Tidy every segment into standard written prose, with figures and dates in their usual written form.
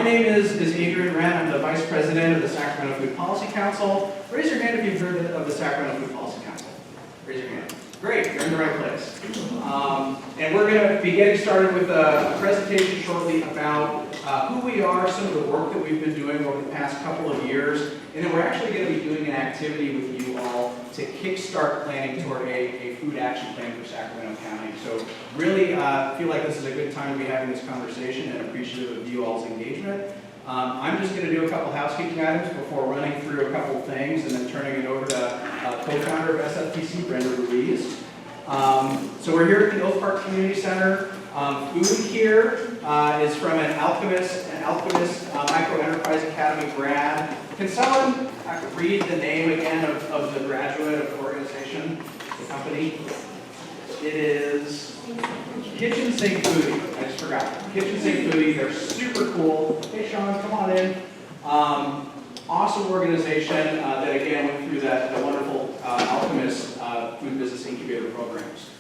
My name is Adjourn. I'm the Vice President of the Sacramento Food Policy Council. Raise your hand if you've heard of the Sacramento Food Policy Council. Raise your hand. Great, you're in the right place. And we're going to be getting started with a presentation shortly about who we are, some of the work that we've been doing over the past couple of years, and then we're actually going to be doing an activity with you all to kickstart planning toward a food action plan for Sacramento County. So really feel like this is a good time to be having this conversation and appreciative of you all's engagement. I'm just going to do a couple housekeeping items before running through a couple things and then turning it over to co-founder of SFPC, Brenda Ruiz. So we're here at the Oak Park Community Center. Food here is from an Alchemist Micro Enterprise Academy grad. Can someone read the name again of the graduate of the organization, the company? It is Kitchen Sink Foodie. I just forgot. Kitchen Sink Foodie. They're super cool. Hey, Sean, come on in. Awesome organization that again went through that wonderful Alchemist food business incubator programs.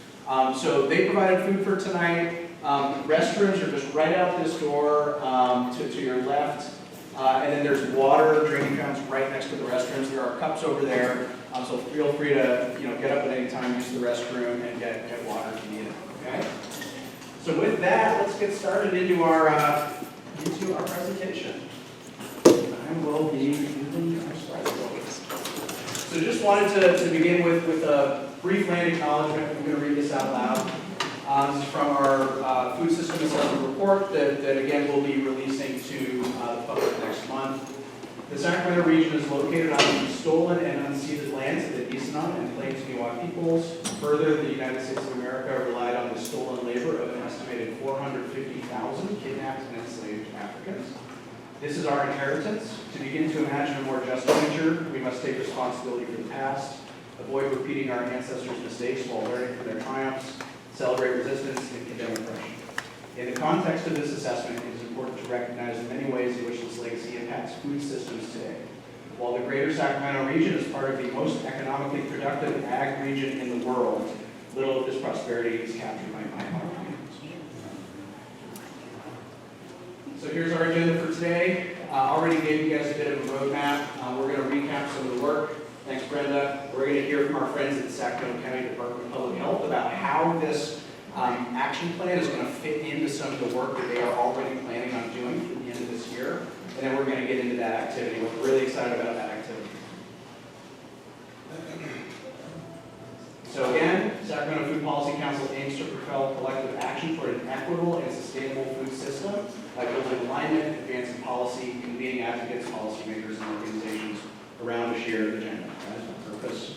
So they provided food for tonight. Restrooms are just right out this door to your left. And then there's water, drinking fountains right next to the restrooms. There are cups over there. So feel free to get up at any time, use the restroom, and get water if you need it. Okay? So with that, let's get started into our presentation. I will be using our slide focus. So just wanted to begin with a brief land acknowledgement. I'm going to read this out loud. This is from our food system assessment report that again we'll be releasing to the public next month. The Sacramento region is located on stolen and unceded lands of the Issana and Plains Miwok peoples. Further, the United States of America relied on the stolen labor of an estimated 450,000 kidnapped and enslaved Africans. This is our inheritance. To begin to imagine a more just future, we must take responsibility for the past, avoid repeating our ancestors' mistakes while learning from their triumphs, celebrate resistance, and condemn oppression. In the context of this assessment, it is important to recognize the many ways in which this legacy impacts food systems today. While the greater Sacramento region is part of the most economically productive ag region in the world, little of this prosperity is captured by my communities. So here's our agenda for today. Already gave you guys a bit of a roadmap. We're going to recap some of the work. Thanks, Brenda. We're going to hear from our friends at the Sacramento County Department of Public Health about how this action plan is going to fit into some of the work that they are already planning on doing through the end of this year. And then we're going to get into that activity. We're really excited about that activity. So again, Sacramento Food Policy Council aims to propel collective action for an equitable and sustainable food system by building alignment, advancing policy, convening advocates, policymakers, and organizations around a shared agenda. That is our purpose.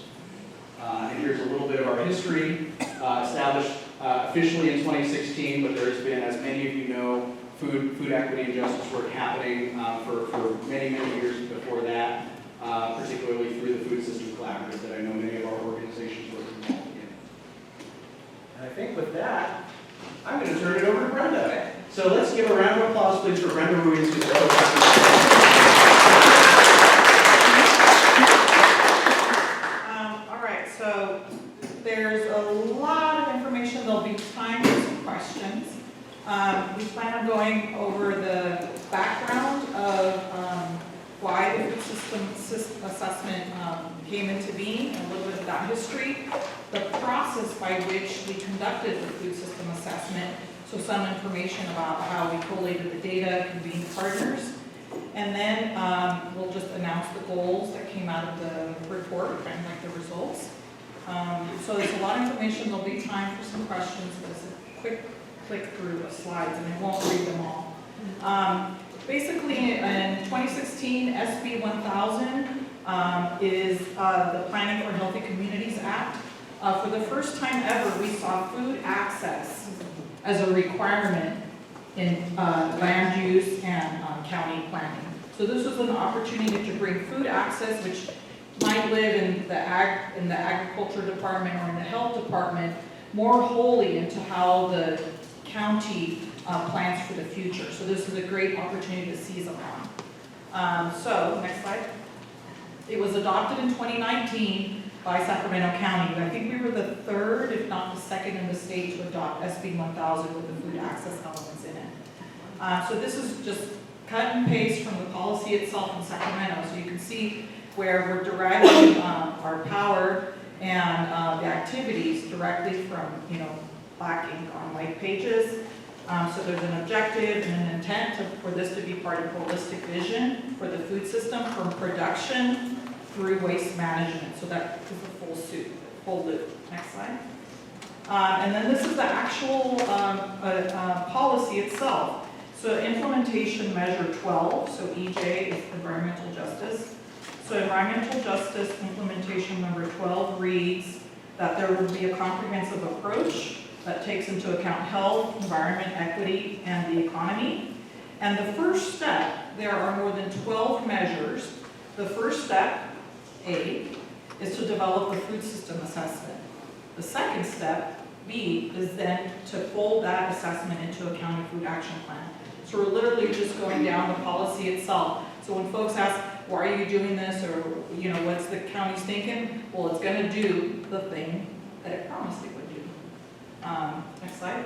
And here's a little bit of our history. Established officially in 2016, but there has been, as many of you know, food equity and justice work happening for many, many years before that, particularly through the Food System Collaborative that I know many of our organizations were involved in. And I think with that, I'm going to turn it over to Brenda. So let's give a round of applause, please, for Brenda Ruiz, who's So there's a lot of information. There'll be time for some questions. We plan on going over the background of why the food system assessment came into being, and a little bit of that history, the process by which we conducted the food system assessment, so some information about how we collated the data, convened partners, and then we'll just announce the goals that came out of the report, kind of like the results. So there's a lot of information. There'll be time for some questions. There's a quick click through of slides, and I won't read them all. Basically, in 2016, SB 1000 is the Planning for Healthy Communities Act. For the first time ever, we saw food access as a requirement in land use and county planning. So this was an opportunity to bring food access, which might live in the agriculture department or in the health department, more wholly into how the county plans for the future. So this is a great opportunity to seize upon. So next slide. It was adopted in 2019 by Sacramento County. I think we were the third, if not the second in the state to adopt SB 1000 with the food access elements in it. So this is just cut and paste from the policy itself in Sacramento. So you can see where we're deriving our power and the activities directly from, black ink on white pages. So there's an objective and an intent for this to be part of holistic vision for the food system from production through waste management. So that is the full loop. Next slide. And then this is the actual policy itself. So implementation measure 12, so EJ is environmental justice. So environmental justice implementation number 12 reads that there will be a comprehensive approach that takes into account health, environment, equity, and the economy. And the first step, there are more than 12 measures. The first step, A, is to develop a food system assessment. The second step, B, is then to fold that assessment into a county food action plan. So we're literally just going down the policy itself. So when folks ask, why are you doing this, or what's the county's thinking? Well, it's going to do the thing that it promised it would do. Next slide.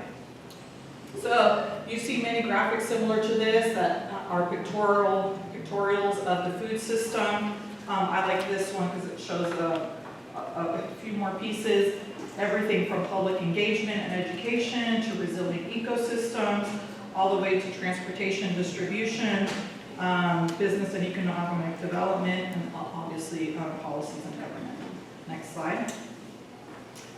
So you see many graphics similar to this that are pictorials of the food system. I like this one because it shows a few more pieces. Everything from public engagement and education to resilient ecosystems, all the way to transportation, distribution, business and economic development, and obviously policies and government. Next slide.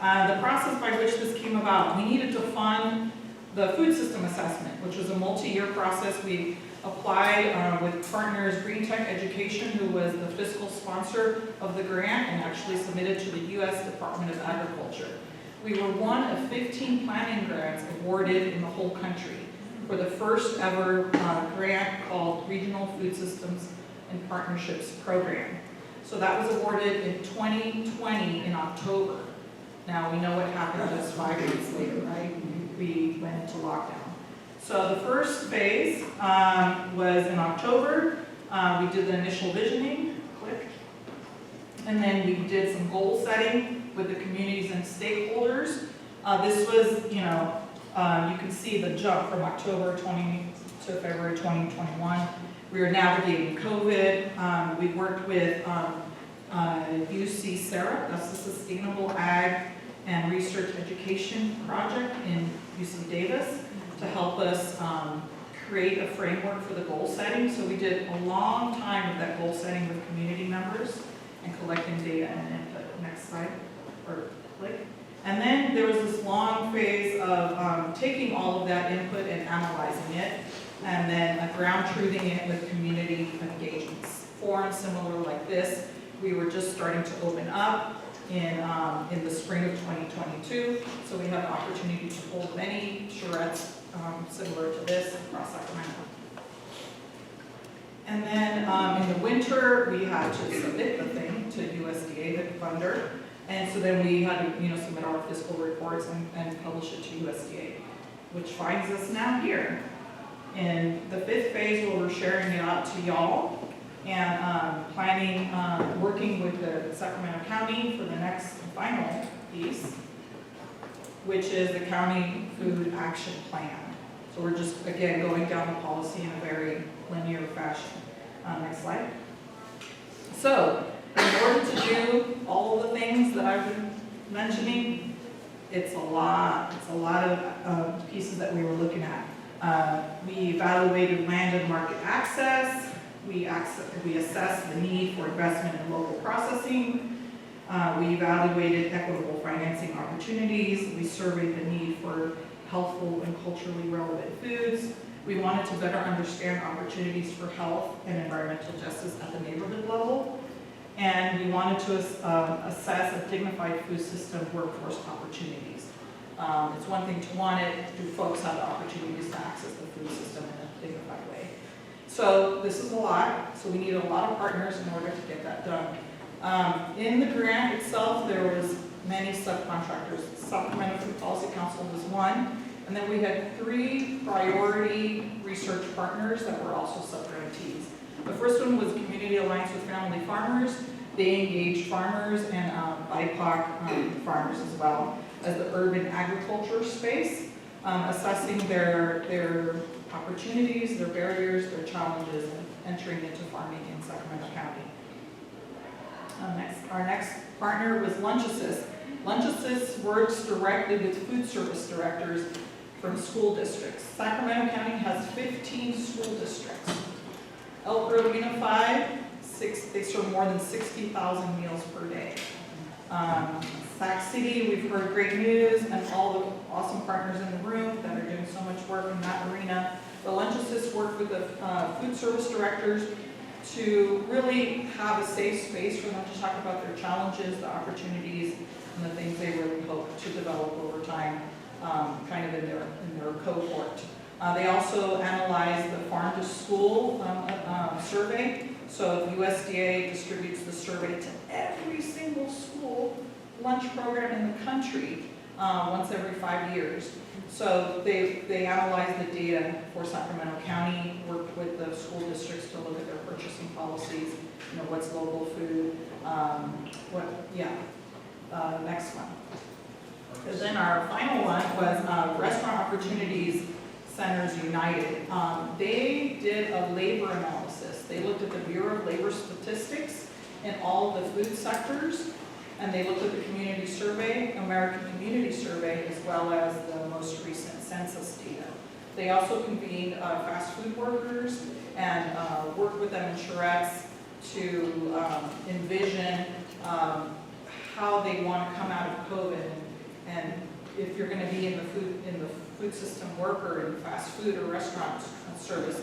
The process by which this came about, we needed to fund the food system assessment, which was a multi-year process. We applied with partners Green Tech Education, who was the fiscal sponsor of the grant, and actually submitted to the U.S. Department of Agriculture. We were one of 15 planning grants awarded in the whole country for the first ever grant called Regional Food Systems and Partnerships Program. So that was awarded in 2020 in October. Now we know what happened just 5 months later, right? We went into lockdown. So the first phase was in October. We did the initial visioning, click. And then we did some goal setting with the communities and stakeholders. This was, you can see the jump from October 20 to February 2021. We were navigating COVID. We worked with UC Sarah, that's the Sustainable Ag and Research Education Project in UC Davis, to help us create a framework for the goal setting. So we did a long time of that goal setting with community members and collecting data and input. Next slide, or click. And then there was this long phase of taking all of that input and analyzing it, and then ground truthing it with community engagements. Forums similar like this, we were just starting to open up in the spring of 2022, so we had an opportunity to hold many charrettes similar to this across Sacramento. And then in the winter, we had to submit the thing to USDA, the funder, and so then we had to submit our fiscal reports and publish it to USDA, which finds us now here in the fifth phase where we're sharing it out to y'all and planning, working with the Sacramento County for the next and final piece, which is the County Food Action Plan. So we're just, again, going down the policy in a very linear fashion. Next slide. So, in order to do all of the things that I've been mentioning, it's a lot of pieces that we were looking at. We evaluated land and market access. We assessed the need for investment in local processing. We evaluated equitable financing opportunities. We surveyed the need for healthful and culturally relevant foods. We wanted to better understand opportunities for health and environmental justice at the neighborhood level. And we wanted to assess a dignified food system workforce opportunities. It's one thing to want it, do folks have the opportunities to access the food system in a dignified way? So this is a lot, so we need a lot of partners in order to get that done. In the grant itself, there was many subcontractors. Sacramento Food Policy Council was one, and then we had 3 priority research partners that were also sub-grantees. The first one was Community Alliance with Family Farmers. They engaged farmers and BIPOC farmers as well as the urban agriculture space, assessing their opportunities, their barriers, their challenges in entering into farming in Sacramento County. Our next partner was Lunch Assist. Lunch Assist works directly with food service directors from school districts. Sacramento County has 15 school districts. El Grove Unified, they serve more than 60,000 meals per day. Sac City, we've heard great news, and all the awesome partners in the room that are doing so much work in that arena. The Lunch Assist work with the food service directors to really have a safe space for them to talk about their challenges, the opportunities, and the things they really hope to develop over time, kind of in their cohort. They also analyze the farm to school survey. So USDA distributes the survey to every single school lunch program in the country once every 5 years. So they analyze the data for Sacramento County, work with the school districts to look at their purchasing policies, what's local food, next one. And then our final one was Restaurant Opportunities Centers United. They did a labor analysis. They looked at the Bureau of Labor Statistics in all of the food sectors, and they looked at the community survey, American Community Survey, as well as the most recent census data. They also convened fast food workers and worked with them in charrettes to envision how they want to come out of COVID, and if you're going to be in the food system worker in fast food or restaurant service,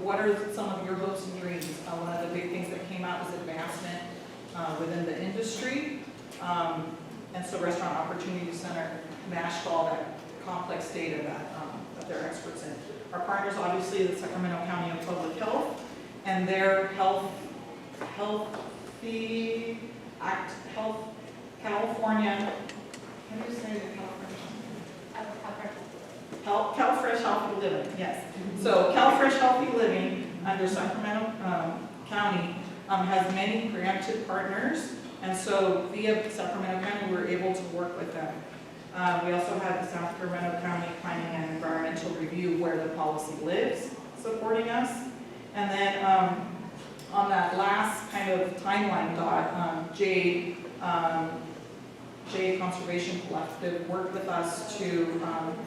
what are some of your hopes and dreams? One of the big things that came out was advancement within the industry, and so Restaurant Opportunity Center matched all that complex data that they're experts in. Our partners, obviously, the Sacramento County Public Health, and their California. How do you say the California? CalFresh Healthy Living, yes. So CalFresh Healthy Living under Sacramento County has many granted partners, and so via Sacramento County we're able to work with them. We also have the Sacramento County Planning and Environmental Review where the policy lives supporting us. And then on that last kind of timeline dot, Jade Conservation Collective worked with us to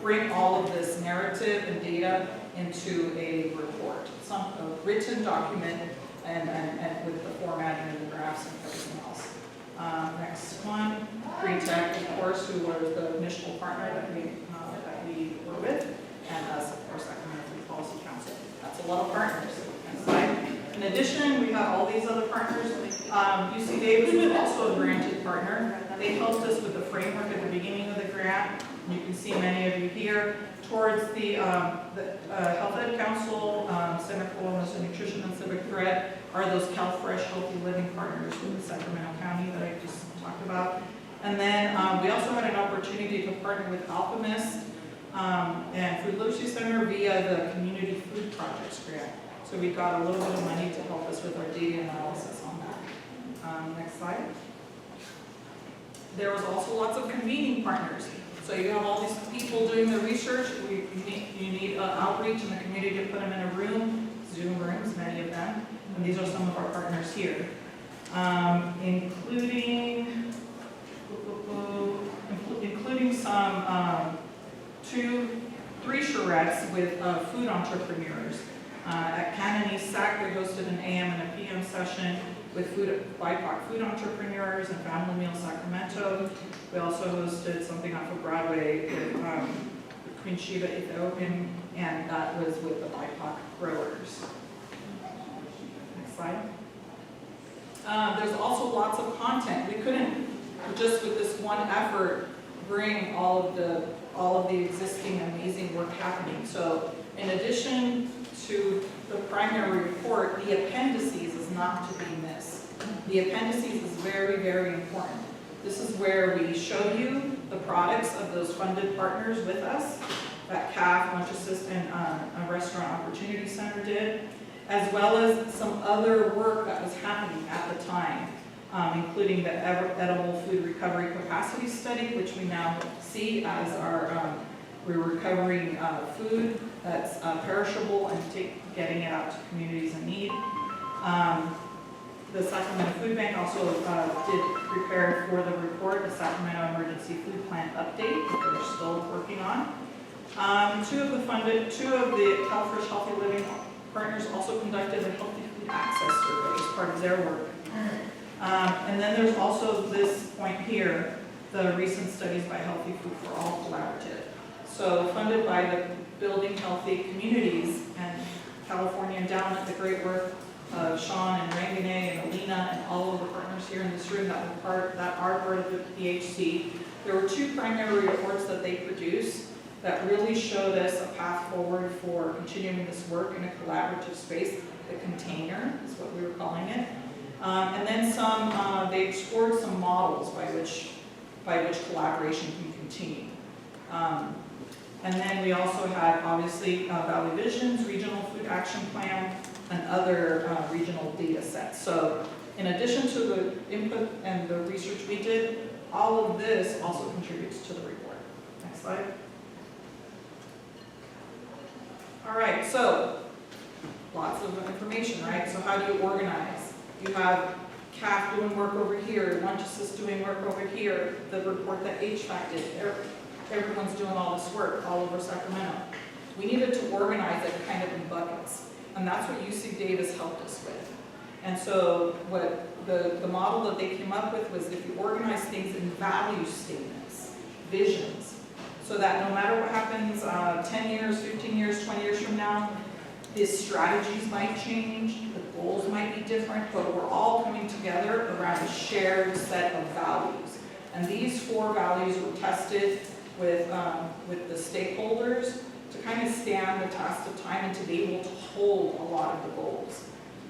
bring all of this narrative and data into a report, a written document, and with the formatting and the graphs and everything else. Next one, Green Tech, of course, who was the initial partner that we were with, and us, of course, Sacramento Food Policy Council. That's a lot of partners. Next slide. In addition, we have all these other partners. UC Davis was also a granted partner. They helped us with the framework at the beginning of the grant. You can see many of you here. Towards the Health Ed Council, Center for Wellness and Nutrition, and Civic Threat are those CalFresh Healthy Living partners with the Sacramento County that I just talked about. And then we also had an opportunity to partner with Alchemist and Food Literacy Center via the Community Food Projects grant. So we got a little bit of money to help us with our data analysis on that. Next slide. There was also lots of convening partners. So you have all these people doing the research. You need outreach in the community to put them in a room, Zoom rooms, many of them. And these are some of our partners here, including some 3 charrettes with food entrepreneurs. At Cannon East Sac, they hosted an AM and a PM session with BIPOC food entrepreneurs and Family Meal Sacramento. We also hosted something off of Broadway with Queen Sheba Ethiopian, and that was with the BIPOC growers. Next slide. There's also lots of content. We couldn't, just with this one effort, bring all of the existing amazing work happening. So in addition to the primary report, the appendices is not to be missed. The appendices is very, very important. This is where we show you the products of those funded partners with us, that CAF, Lunch Assist, and a Restaurant Opportunity Center did, as well as some other work that was happening at the time, including the Edible Food Recovery Capacity Study, which we now see as our we're recovering food, that's perishable and getting it out to communities in need. The Sacramento Food Bank also did prepare for the report, the Sacramento Emergency Food Plan Update, that they're still working on. Two of the CalFresh Healthy Living partners also conducted a healthy food access survey as part of their work. And then there's also this point here, the recent studies by Healthy Food for All Collaborative. So funded by the Building Healthy Communities and California Endowment, the great work of Sean and Ranganay and Alina and all of the partners here in this room that are part of the PHC. There were two primary reports that they produced that really showed us a path forward for continuing this work in a collaborative space. The container is what we were calling it. And then they explored some models by which collaboration can continue. And then we also had, obviously, Valley Visions, Regional Food Action Plan, and other regional data sets. So in addition to the input and the research we did, all of this also contributes to the report. Next slide. All right, so lots of information, right? So how do you organize? You have CAF doing work over here, Lunches is doing work over here, the report that HVAC did, everyone's doing all this work all over Sacramento. We needed to organize it kind of in buckets, and that's what UC Davis helped us with. And so what the model that they came up with was if you organize things in value statements, visions, so that no matter what happens 10 years, 15 years, 20 years from now, the strategies might change, the goals might be different, but we're all coming together around a shared set of values. And these 4 values were tested with the stakeholders to kind of stand the test of time and to be able to hold a lot of the goals.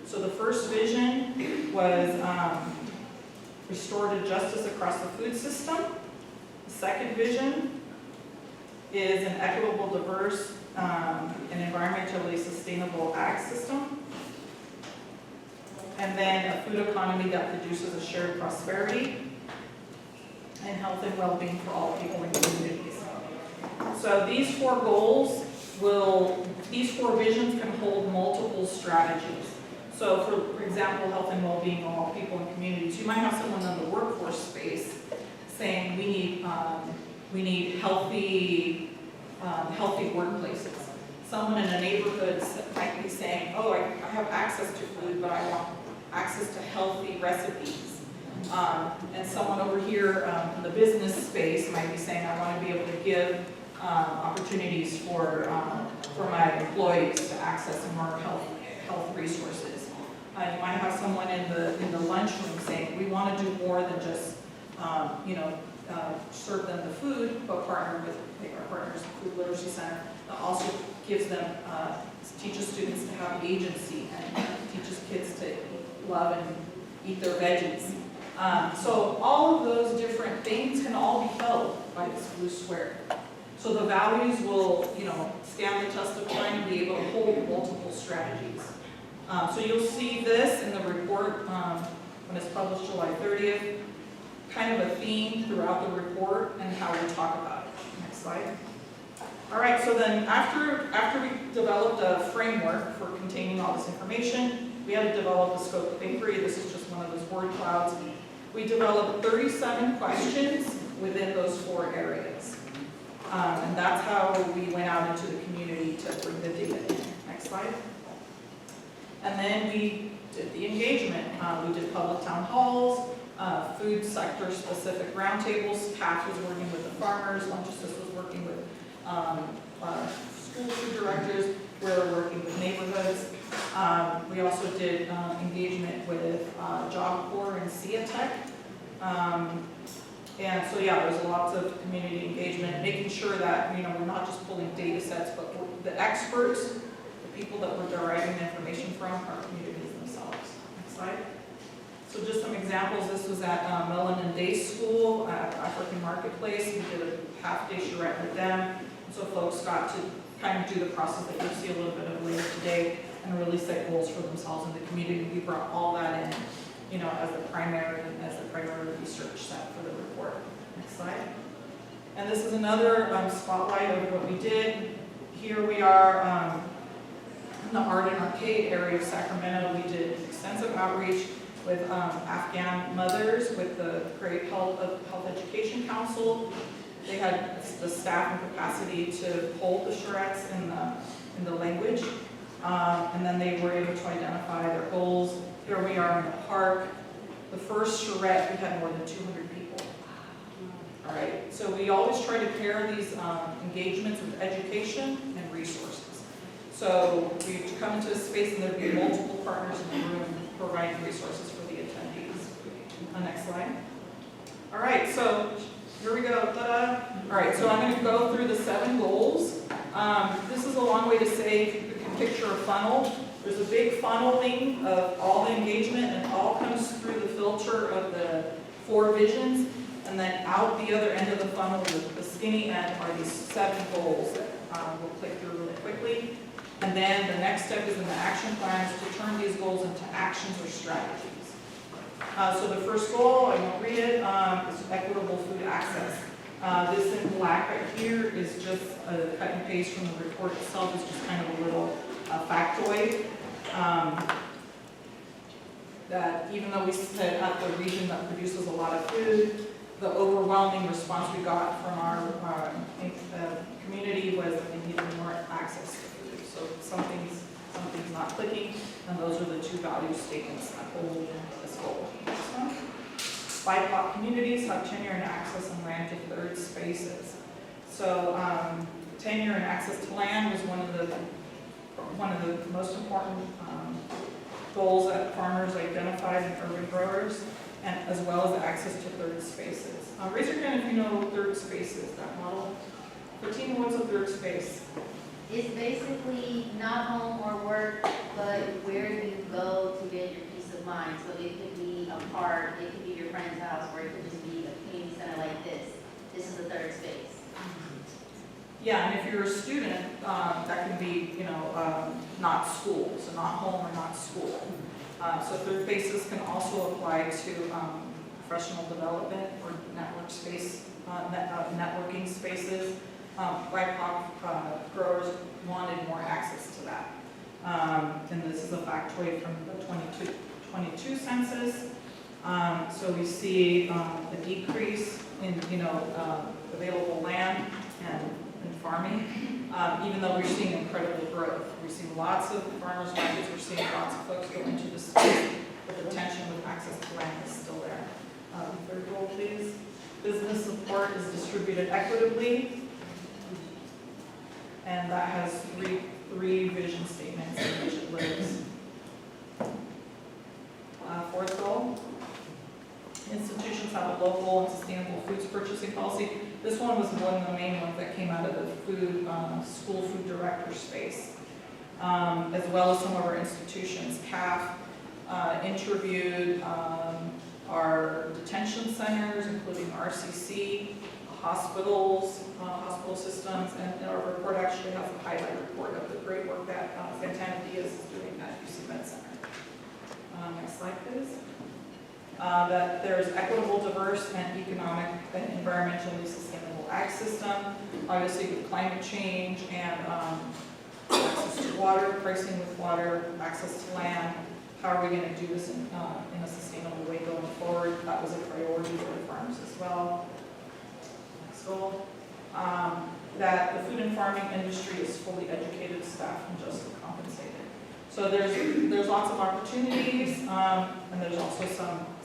So the first vision was restorative justice across the food system. The second vision is an equitable, diverse, and environmentally sustainable ag system. And then a food economy that produces a shared prosperity and health and well-being for all people and communities. So these 4 goals these 4 visions can hold multiple strategies. So for example, health and well-being of all people and communities, you might have someone in the workforce space saying we need healthy workplaces. Someone in a neighborhood might be saying, oh, I have access to food, but I want access to healthy recipes. And someone over here in the business space might be saying, I want to be able to give opportunities for my employees to access more health resources. You might have someone in the lunchroom saying, we want to do more than just serve them the food, but partner with our partners, the Food Literacy Center, that also gives them, teaches students to have agency and teaches kids to love and eat their veggies. So all of those different things can all be held by this blue square. So the values will, stand the test of time and be able to hold multiple strategies. So you'll see this in the report when it's published July 30th, kind of a theme throughout the report and how we talk about it. Next slide. All right, so then after we developed a framework for containing all this information, we had to develop a scope of inquiry. This is just one of those word clouds. We developed 37 questions within those 4 areas. And that's how we went out into the community to bring the data in. Next slide. And then we did the engagement. We did public town halls, food sector specific roundtables. CAF was working with the farmers. Lunches was working with school food directors. We were working with neighborhoods. We also did engagement with Job Corps and SIA Tech. And so yeah, there's lots of community engagement, making sure that we're not just pulling data sets, but the experts, the people that we're deriving the information from, are communities themselves. Next slide. So just some examples. This was at Melanin Day School at African Marketplace. We did a half-day charrette with them. So folks got to kind of do the process that you'll see a little bit of later today and really set goals for themselves in the community. We brought all that in, as the primary research set for the report. Next slide. And this is another spotlight of what we did. here we are in the art and arcade area of Sacramento. We did extensive outreach with Afghan mothers, with the Great Health Education Council. They had the staff and capacity to hold the charrettes in the language, and then they were able to identify their goals. Here we are in the park. The first charrette, we had more than 200 people. All right, so we always try to pair these engagements with education and resources. So we come into a space and there'd be multiple partners in the room providing resources for the attendees. Next slide. All right, so here we go. Ta-da. All right, so I'm going to go through the 7 goals. This is a long way to say, if you can picture a funnel, there's a big funneling of all the engagement, and it all comes through the filter of the 4 visions, and then out the other end of the funnel, the skinny end, are these 7 goals that we'll click through really quickly. And then the next step is in the action plans to turn these goals into actions or strategies. So the first goal, I won't read it, is equitable food access. This in black right here is just a cut and paste from the report itself. It's just kind of a little factoid. That even though we sit at the region that produces a lot of food, the overwhelming response we got from our community was that they needed more access to food. So something's not clicking, and those are the 2 value statements that hold this goal. BIPOC communities have tenure and access and land to third spaces. So tenure and access to land was one of the most important goals that farmers identified in urban growers, and as well as access to third spaces. Raise your hand if you know third spaces, that model. 13, what's a third space? It's basically not home or work, but where you go to get your peace of mind. So it could be a park, it could be your friend's house, or it could just be a community center like this. This is a third space. Yeah, and if you're a student, that can be, not school, so not home or not school. So third spaces can also apply to professional development or network space, networking spaces. BIPOC growers wanted more access to that. And this is a factoid from the 22 census. So we see a decrease in available land and farming, even though we're seeing incredible growth. We're seeing lots of farmers markets, we're seeing lots of folks go into the space, but the tension with access to land is still there. Third goal, please. Business support is distributed equitably, and that has three vision statements in which it lives. Fourth goal. Institutions have a local and sustainable foods purchasing policy. This one was one of the main ones that came out of the school food director space, as well as some of our institutions. CAF interviewed our detention centers, including RCC, hospitals, hospital systems, and our report actually has a highlight report of the great work that Santana Diaz is doing at UC Med Center. Next slide, please. That there's equitable, diverse, and economic and environmentally sustainable ag system, obviously with climate change and access to water, pricing with water, access to land. How are we going to do this in a sustainable way going forward? That was a priority for the farms as well. Next goal. That the food and farming industry is fully educated, staffed, and justly compensated. So there's lots of opportunities, and there's also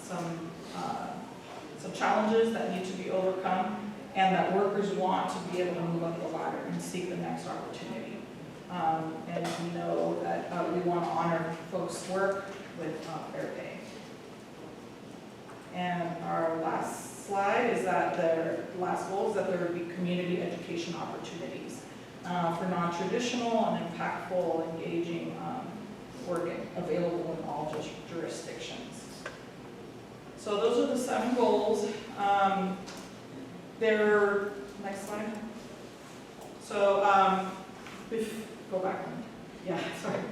some challenges that need to be overcome, and that workers want to be able to move up the ladder and seek the next opportunity. And we know that we want to honor folks' work with fair pay. And our last slide is that the last goal is that there would be community education opportunities for non-traditional and impactful, engaging work available in all jurisdictions. So those are the 7 goals. Next slide. So go back one. Yeah, sorry.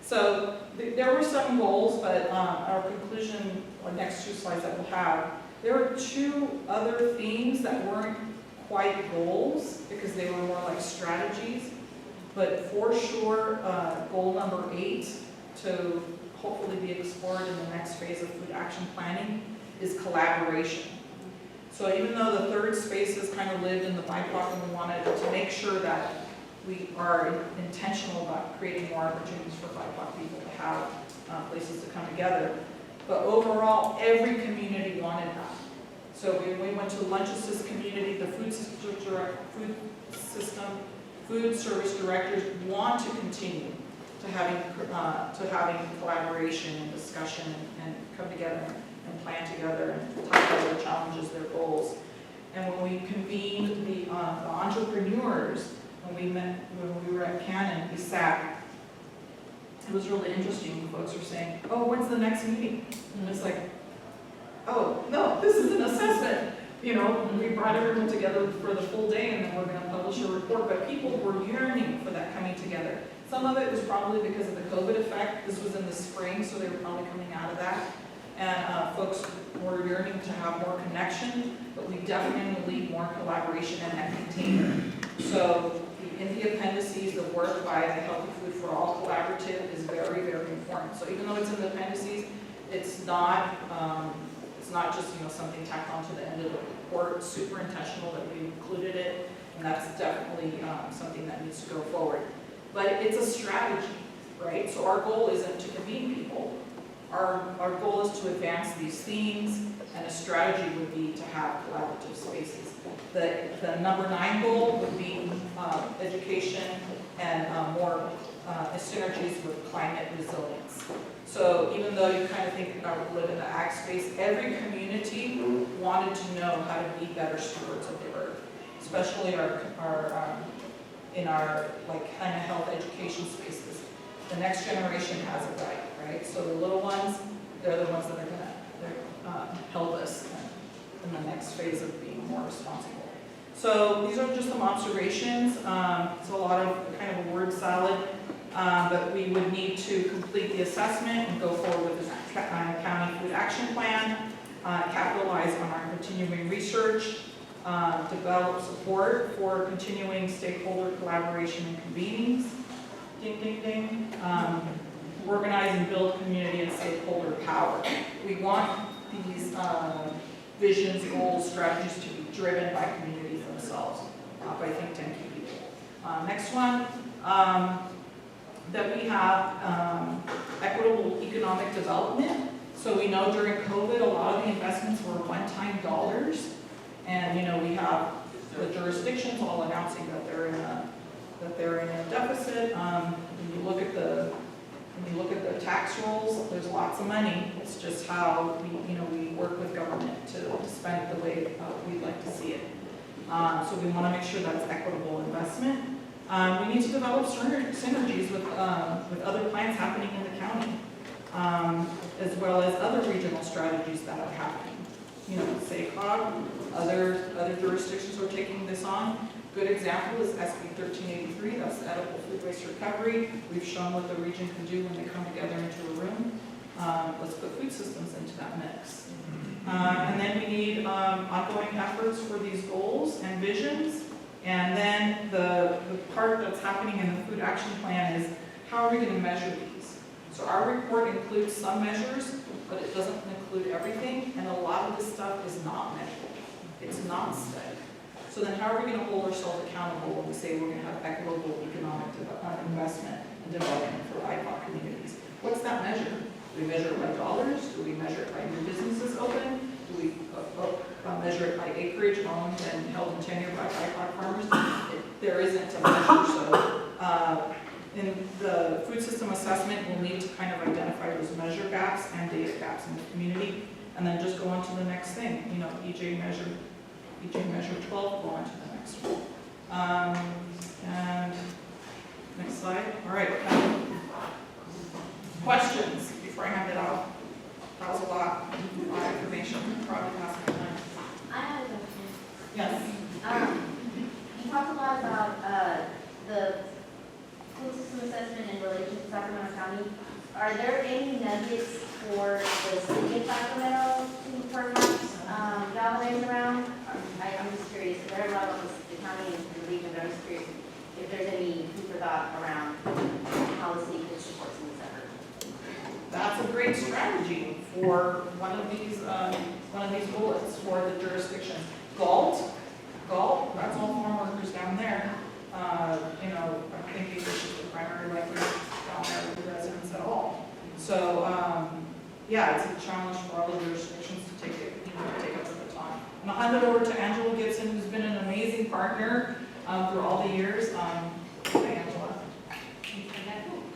So there were 7 goals, but our conclusion, or next 2 slides that we'll have, there were 2 other themes that weren't quite goals because they were more like strategies. But for sure, goal number 8 to hopefully be explored in the next phase of food action planning is collaboration. So even though the third spaces kind of lived in the BIPOC, and we wanted to make sure that we are intentional about creating more opportunities for BIPOC people to have places to come together. But overall, every community wanted that. So we went to Lunch's community, the food service directors want to continue to having collaboration and discussion and come together and plan together and talk about their challenges, their goals. And when we convened the entrepreneurs, when we were at Cannon, we sat. It was really interesting. Folks were saying, "Oh, when's the next meeting?" And it's like, "Oh, no, this is an assessment." You know, we brought everyone together for the full day, and then we're going to publish a report. But people were yearning for that coming together. Some of it was probably because of the COVID effect. This was in the spring, so they were probably coming out of that. And folks were yearning to have more connection, but we definitely need more collaboration in that container. So in the appendices, the work by the Healthy Food for All Collaborative is very, very important. So even though it's in the appendices, it's not just something tacked onto the end of the report. It's super intentional that we included it, and that's definitely something that needs to go forward. But it's a strategy, right? So our goal isn't to convene people. Our goal is to advance these themes, and a strategy would be to have collaborative spaces. The number 9 goal would be education and more synergies with climate resilience. So even though you kind of think about live in the ag space, every community wanted to know how to be better stewards of the earth, especially in our kind of health education spaces. The next generation has it right? So the little ones, they're the ones that are going to help us in the next phase of being more responsible. So these are just some observations. It's a lot of kind of a word salad, but we would need to complete the assessment and go forward with the county food action plan, capitalize on our continuing research, develop support for continuing stakeholder collaboration and convenings, ding, ding, ding, organize and build community and stakeholder power. We want these visions, goals, strategies to be driven by communities themselves, not by think tank people. Next one, that we have equitable economic development. So we know during COVID, a lot of the investments were one-time dollars. And we have the jurisdictions all announcing that they're in a deficit. When you look at the tax rolls, there's lots of money. It's just how we work with government to spend it the way we'd like to see it. So we want to make sure that's equitable investment. We need to develop synergies with other plans happening in the county, as well as other regional strategies that are happening. SACOG, other jurisdictions are taking this on. Good example is SB 1383, that's the edible food waste recovery. We've shown what the region can do when they come together into a room. Let's put food systems into that mix. And then we need ongoing efforts for these goals and visions. And then the part that's happening in the food action plan is how are we going to measure these? So our report includes some measures, but it doesn't include everything, and a lot of this stuff is not measurable. It's not static. So then how are we going to hold ourselves accountable when we say we're going to have equitable economic investment and development for BIPOC communities? What's that measure? Do we measure it by dollars? Do we measure it by new businesses open? Do we measure it by acreage owned and held in tenure by BIPOC farmers? There isn't a measure, so in the food system assessment, we'll need to kind of identify those measure gaps and data gaps in the community, and then just go on to the next thing. EJ measure 12, go on to the next one. And next slide. All right. Questions before I hand it off? That was a lot of information. Probably past my time. I have a question. Yes. You talked a lot about the food system assessment in relation to Sacramento County. Are there any nuggets for the city of Sacramento to perhaps galvanize around? I'm just curious. There are a lot of the county and the region, but I'm just curious if there's any food for thought around policy that supports in this effort. That's a great strategy for one of these bullets for the jurisdiction. Galt, that's all farm workers down there. You know, I'm thinking this is the primary record down there with the residents at all. So, yeah, it's a challenge for all the jurisdictions to take it, to take up the baton. And I'll hand it over to Angela Gibson, who's been an amazing partner through all the years. Hi, Angela.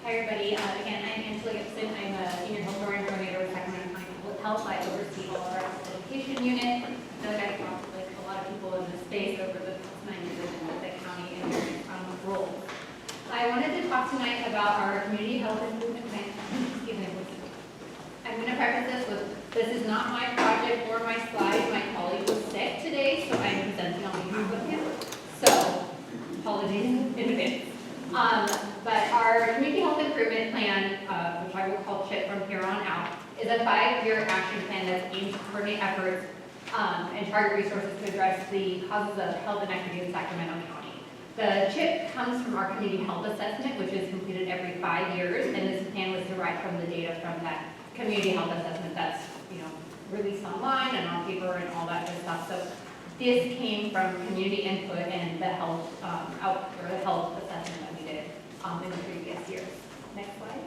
Hi, everybody. Again, I'm Angela Gibson. I'm a senior health coordinator with Sacramento County Public Health. I oversee all of our education unit. I feel like I've talked to like a lot of people in this space over the past 9 years in the county and various roles. I wanted to talk tonight about our community health improvement plan. Excuse me. I'm going to preface this with, this is not my project or my slides. My colleague was sick today, so I'm presenting on behalf of him. So, apologies in advance. But our community health improvement plan, which I will call CHIP from here on out, is a 5-year action plan that's aimed to coordinate efforts and target resources to address the causes of health inequity in Sacramento County. The CHIP comes from our community health assessment, which is completed every 5 years, and this plan was derived from the data from that community health assessment that's, you know, released online and on paper and all that good stuff. So this came from community input and the health the health assessment that we did in the previous years. Next slide.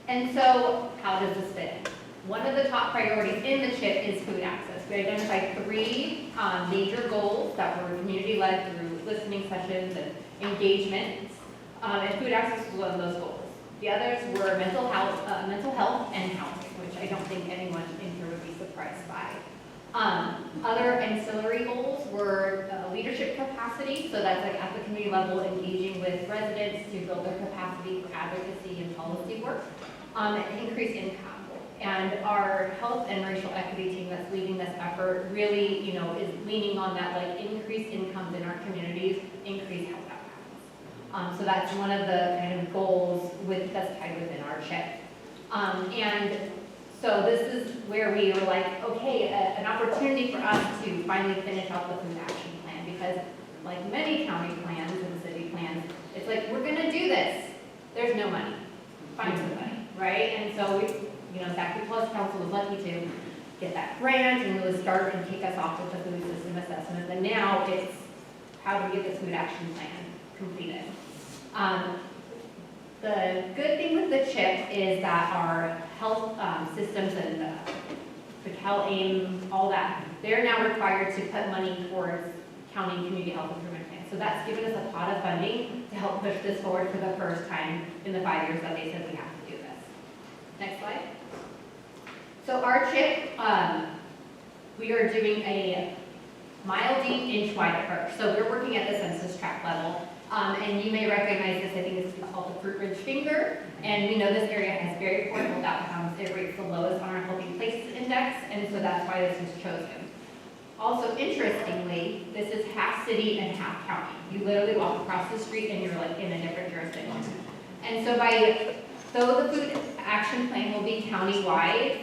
And so, how does this fit in? One of the top priorities in the CHIP is food access. We identified 3 major goals that were community-led through listening sessions and engagements, and food access was one of those goals. The others were mental health and housing, which I don't think anyone in here would be surprised by. Other ancillary goals were leadership capacity, so that's like at the community level, engaging with residents to build their capacity for advocacy and policy work, and increase income. And our health and racial equity team that's leading this effort really, you know, is leaning on that, like increased incomes in our communities, increased health outcomes. So that's one of the kind of goals that's tied within our CHIP. And so this is where we were like, okay, an opportunity for us to finally finish off the food action plan, because like many county plans and city plans, it's like, we're gonna do this. There's no money. Find some money, right? And so we, you know, Sacramento Policy Council was lucky to get that grant and really start and kick us off with the food system assessment. And now it's, how do we get this food action plan completed? The good thing with the CHIP is that our health systems and Patel AIM, all that, they're now required to put money towards county community health improvement plans. So that's given us a pot of funding to help push this forward for the first time in the 5 years that they said we have to do this. Next slide. So our CHIP, we are doing a mile deep, inch wide approach. So we're working at the census tract level. And you may recognize this, I think it's called the Fruit Ridge Finger. And we know this area has very poor health outcomes. It rates the lowest on our Healthy Places Index, and so that's why this was chosen. Also, interestingly, this is half city and half county. You literally walk across the street and you're like in a different jurisdiction. And so though the food action plan will be county-wide,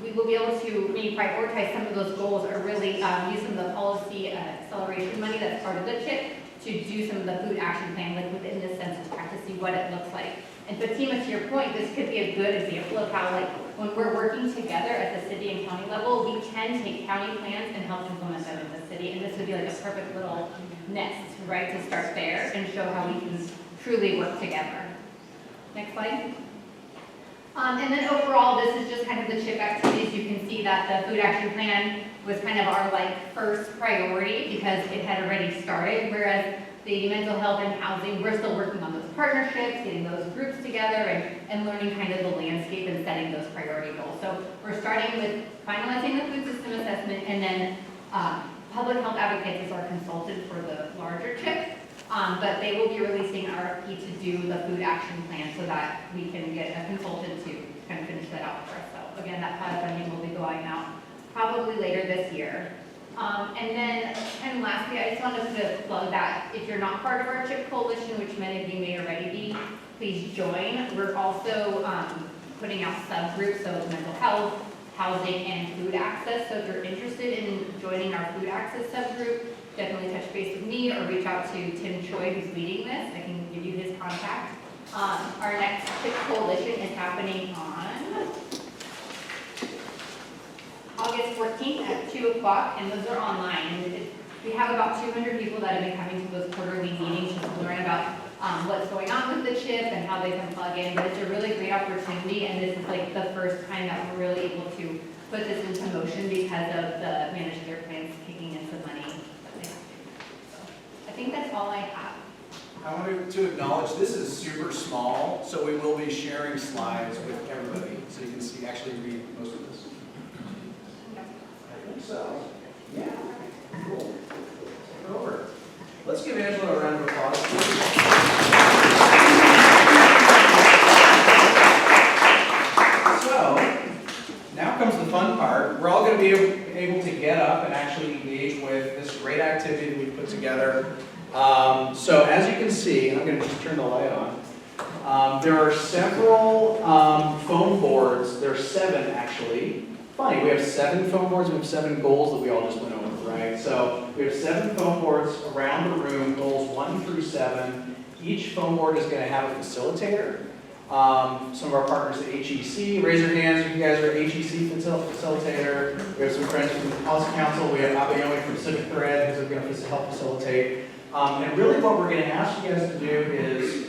we will be able to maybe prioritize some of those goals or really use some of the policy acceleration money that's part of the CHIP to do some of the food action plan, like within the census tract, to see what it looks like. And Fatima, to your point, this could be a good example of how, like, when we're working together at the city and county level, we can take county plans and help implement them in the city. And this would be like a perfect little nest, right, to start there and show how we can truly work together. Next slide. And then overall, this is just kind of the CHIP activities. You can see that the food action plan was kind of our like first priority because it had already started, whereas the mental health and housing, we're still working on those partnerships, getting those groups together and learning kind of the landscape and setting those priority goals. So we're starting with finalizing the food system assessment, and then public health advocates is our consultant for the larger CHIP. But they will be releasing an RFP to do the food action plan so that we can get a consultant to kind of finish that out for us. So again, that pot of funding will be going out probably later this year. And then, and lastly, I just wanted to plug that if you're not part of our CHIP coalition, which many of you may already be, please join. We're also putting out subgroups, so mental health, housing, and food access. So if you're interested in joining our food access subgroup, definitely touch base with me or reach out to Tim Choi, who's leading this. I can give you his contact. Our next Quick Coalition is happening on August 14th at 2 o'clock, and those are online. We have about 200 people that have been coming to those quarterly meetings just to learn about what's going on with the chip and how they can plug in, but it's a really great opportunity, and this is like the first time that we're really able to put this into motion because of the managed care plans kicking in some money that they have to. So I think that's all I have. I wanted to acknowledge this is super small, so we will be sharing slides with everybody, so you can see, actually read most of this. I think so. Yeah. Cool. Take it over. Let's give Angela a round of applause. So, now comes the fun part. We're all going to be able to get up and actually engage with this great activity that we've put together. So as you can see, and I'm going to just turn the light on, there are several phone boards. There are 7 actually. Funny, we have 7 phone boards, we have 7 goals that we all just went over, right? So we have 7 phone boards around the room, goals 1 through 7. Each phone board is going to have a facilitator. Some of our partners at HEC, raise your hands if you guys are HEC facilitator. We have some friends from the Policy Council. We have Abayomi from Civic Thread who's going to help facilitate. And really what we're going to ask you guys to do is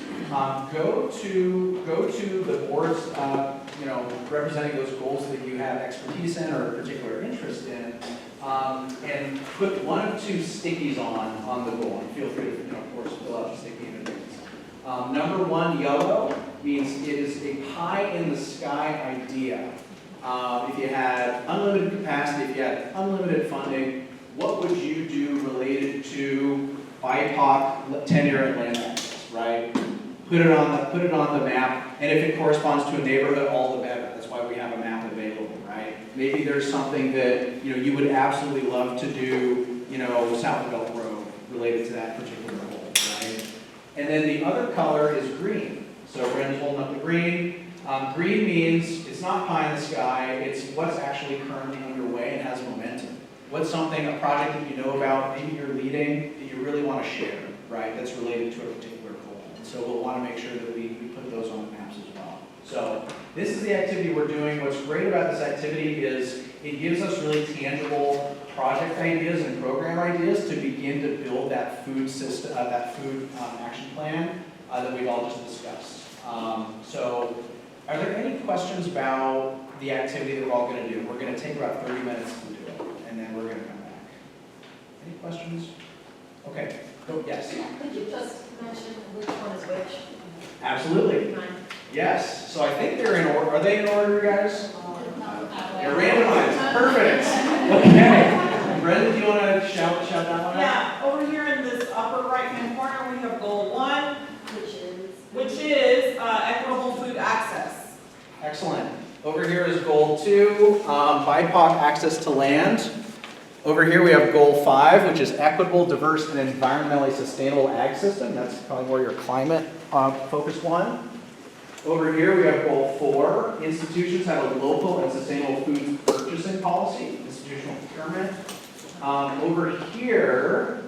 go to the boards representing those goals that you have expertise in or particular interest in, and put 1 of 2 stickies on the goal. And feel free to, of course, fill out the sticky in advance. Number 1, yellow, means it is a pie-in-the-sky idea. If you had unlimited capacity, if you had unlimited funding, what would you do related to BIPOC tenure and land access, right? Put it on the map, and if it corresponds to a neighborhood, all the better. That's why we have a map available, right? Maybe there's something that you would absolutely love to do, south of Belt Road related to that particular goal, right? And then the other color is green. So Brandon's holding up the green. Green means it's not pie in the sky. It's what's actually currently underway and has momentum. What's something, a project that you know about, maybe you're leading, that you really want to share, right? That's related to a particular goal. And so we'll want to make sure that we put those on the maps as well. So this is the activity we're doing. What's great about this activity is it gives us really tangible project ideas and program ideas to begin to build that food system, action plan that we've all just discussed. So are there any questions about the activity that we're all going to do? We're going to take about 30 minutes to do it, and then we're going to come back. Any questions? Okay. Go, yes? Could you just mention which one is which? Absolutely. Yes. So I think they're in order. Are they in order, guys? They're randomized. Perfect. Okay. Brenda, do you want to shout that one out? Yeah, over here in this upper right-hand corner, we have goal 1, which is equitable food access. Excellent. Over here is goal 2, BIPOC access to land. Over here we have goal 5, which is equitable, diverse, and environmentally sustainable ag system. That's probably more your climate focused one. Over here we have goal 4, institutions have a local and sustainable food purchasing policy, institutional procurement. Over here,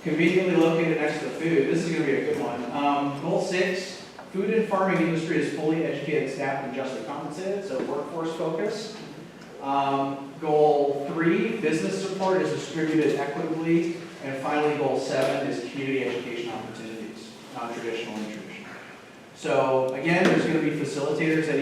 conveniently located next to the food, this is going to be a good one. Goal 6, food and farming industry is fully educated, staffed, and justly compensated, so workforce focus. Goal 3, business support is distributed equitably. And finally, goal 7 is community education opportunities, non-traditional and traditional. So again, there's going to be facilitators at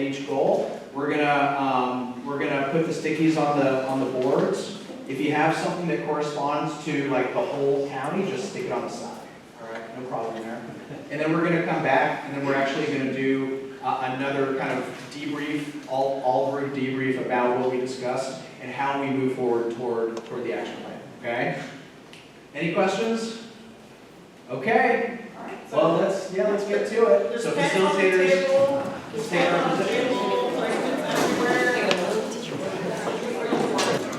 each goal. We're gonna put the stickies on the boards. If you have something that corresponds to like the whole county, just stick it on the side. All right, no problem there. And then we're going to come back, and then we're actually going to do another kind of debrief, all group debrief about what we discussed and how we move forward toward the action plan. Okay? Any questions? Okay. All right. Well, let's get to it. There's So pens on the facilitators, table, let's take our positions.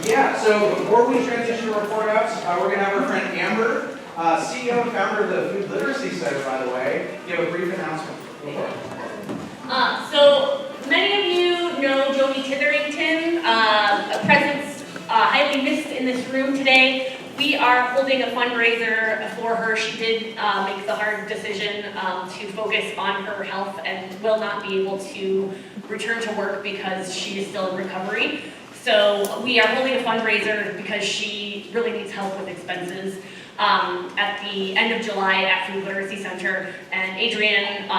Yeah, so before we transition to report outs, we're going to have our friend Amber, CEO and founder of the Food Literacy Center, by the way, give a brief announcement. So many of you know Jody Titherington, a presence highly missed in this room today. we are holding a fundraiser for her. She did make the hard decision to focus on her health and will not be able to return to work because she is still in recovery. So we are holding a fundraiser because she really needs help with expenses at the end of July at Food Literacy Center. And Adrian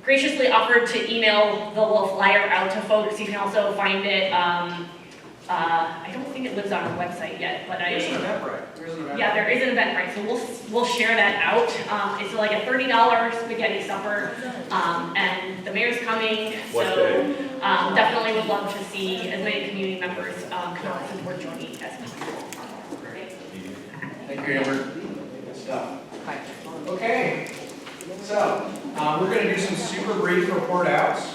graciously offered to email the little flyer out to folks. You can also find it, I don't think it lives on our website yet, but There's an Eventbrite. yeah, there is an Eventbrite, so we'll share that out. It's like a $30 spaghetti supper, and the mayor's coming, so definitely would love to see as many community members come out and support joining as possible. Thank you, Amber. Good stuff. Okay, so we're going to do some super brief report outs,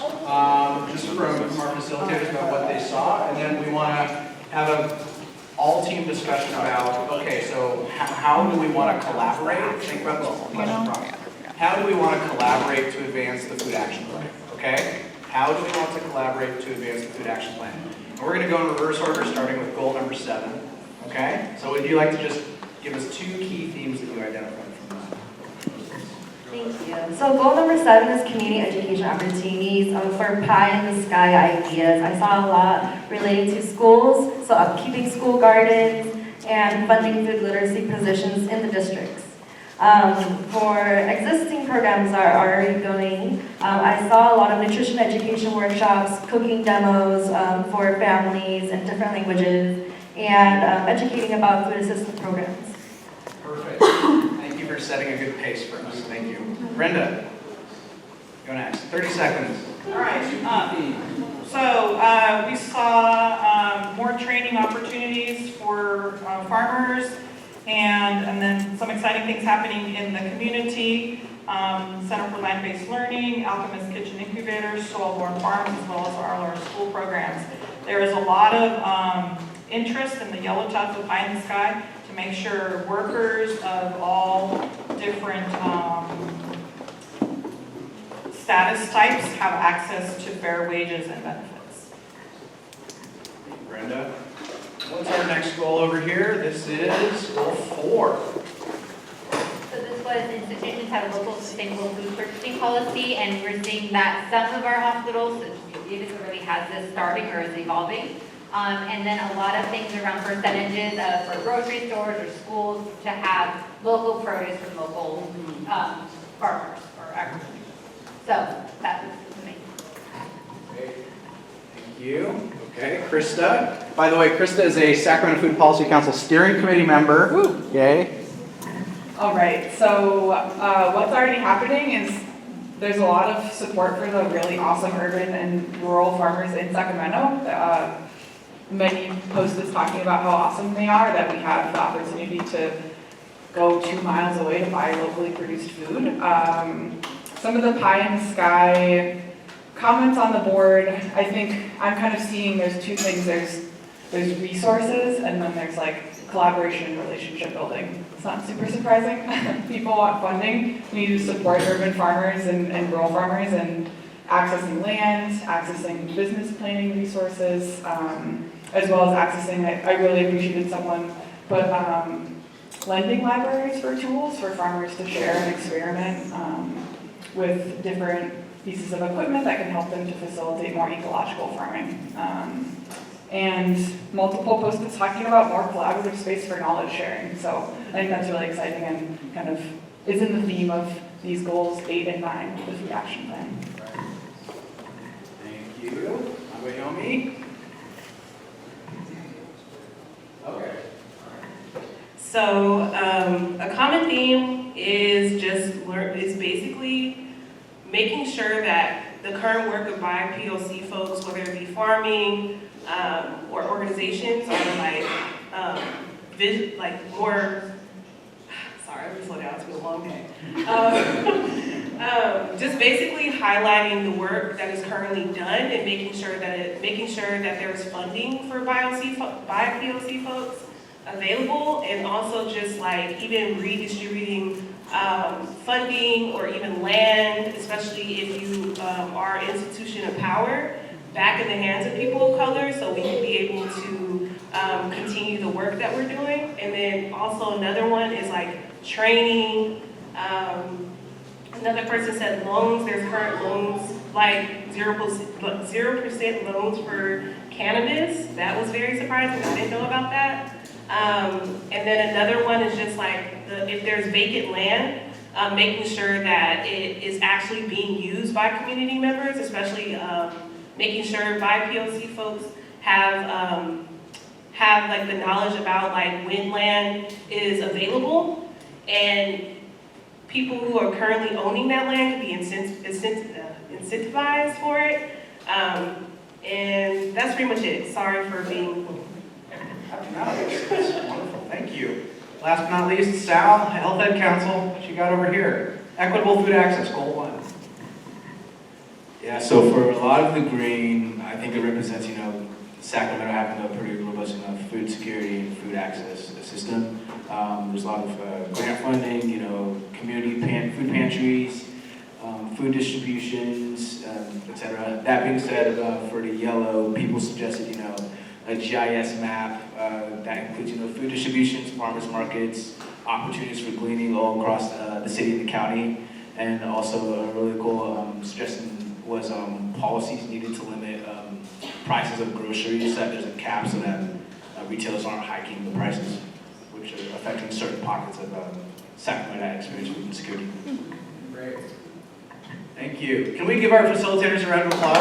just from our facilitators about what they saw, and then we want to have a all-team discussion about, okay, so how do we want to collaborate? Think about this question. How do we want to collaborate to advance the food action plan? Okay? How do we want to collaborate to advance the food action plan? And we're going to go in reverse order, starting with goal number 7. Okay? So would you like to just give us 2 key themes that you identified from that? Thank you. So goal number 7 is community education opportunities for pie in the sky ideas. I saw a lot related to schools, so upkeeping school gardens and funding food literacy positions in the districts. For existing programs that are already going, I saw a lot of nutrition education workshops, cooking demos for families in different languages, and educating about food assistance programs. Perfect. Thank you for setting a good pace for us. Thank you. Brenda, go next. 30 seconds. All right. So we saw more training opportunities for farmers, and then some exciting things happening in the community. Center for Land-Based Learning, Alchemist Kitchen Incubators, Soil-Born Farms, as well as our school programs. There is a lot of interest in the Yellow Tub of Pie in the Sky to make sure workers of all different status types have access to fair wages and benefits. Brenda. What's our next goal over here? This is goal 4. So this was institutions have a local sustainable food purchasing policy, and we're seeing that some of our hospitals, Davis already has this starting or is evolving. And then a lot of things around percentages for grocery stores or schools to have local produce from local farmers or agriculture. So that was the main. Great. Thank you. Okay, Krista. By the way, Krista is a Sacramento Food Policy Council steering committee member. Woo. Yay. All right, so what's already happening is there's a lot of support for the really awesome urban and rural farmers in Sacramento. Many posters talking about how awesome they are, that we have the opportunity to go 2 miles away to buy locally produced food. Some of the pie in the sky comments on the board, I think I'm kind of seeing there's 2 things. There's resources, and then there's like collaboration and relationship building. It's not super surprising. People want funding. We need to support urban farmers and rural farmers and accessing land, accessing business planning resources, as well as accessing, I really appreciated someone put lending libraries for tools for farmers to share and experiment with different pieces of equipment that can help them to facilitate more ecological farming. And multiple post-its talking about more collaborative space for knowledge sharing. So I think that's really exciting and kind of is in the theme of these goals 8 and 9 of the food action plan. Thank you. Naomi. Okay. So a common theme is basically making sure that the current work of BIPOC folks, whether it be farming or organizations, are more. Sorry, I'm just slow down. It's been a long day. Just basically highlighting the work that is currently done and making sure that there's funding for BIPOC folks available, and also just like even redistributing funding or even land, especially if you are an institution of power, back in the hands of people of color, so we can be able to continue the work that we're doing. And then also another one is like training. Another person said loans. There's current loans, like 0% loans for cannabis. That was very surprising. I didn't know about that. And then another one is just like if there's vacant land, making sure that it is actually being used by community members, especially making sure BIPOC folks have like the knowledge about like when land is available, and people who are currently owning that land can be incentivized for it. And that's pretty much it. Sorry for being. That's wonderful, thank you. Last but not least, Sal, Health Ed Council, what you got over here? Equitable food access, goal 1. Yeah, so for a lot of the green, I think it represents, Sacramento having a pretty robust enough food security and food access system. There's a lot of grant funding, community food pantries, food distributions, etc. That being said, for the yellow, people suggested, a GIS map that includes, food distributions, farmers markets, opportunities for gleaning all across the city and the county, and also a really cool suggestion was policies needed to limit prices of groceries, so that there's a cap so that retailers aren't hiking the prices, which are affecting certain pockets of Sacramento that experience food insecurity. Great. Thank you. Can we give our facilitators a round of applause?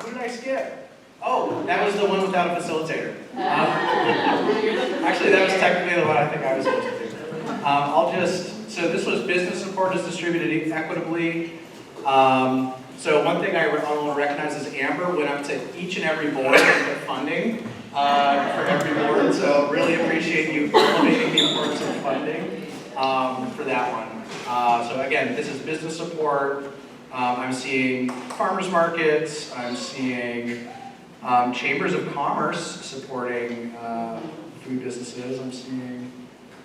Who did I skip? Oh, that was the one without a facilitator. Actually, that was technically the one I think I was supposed to do. So this was business support is distributed equitably. So one thing I want to recognize is Amber went up to each and every board and put funding for every board. So really appreciate you elevating the importance of funding for that one. So again, this is business support. I'm seeing farmers markets. I'm seeing chambers of commerce supporting food businesses. I'm seeing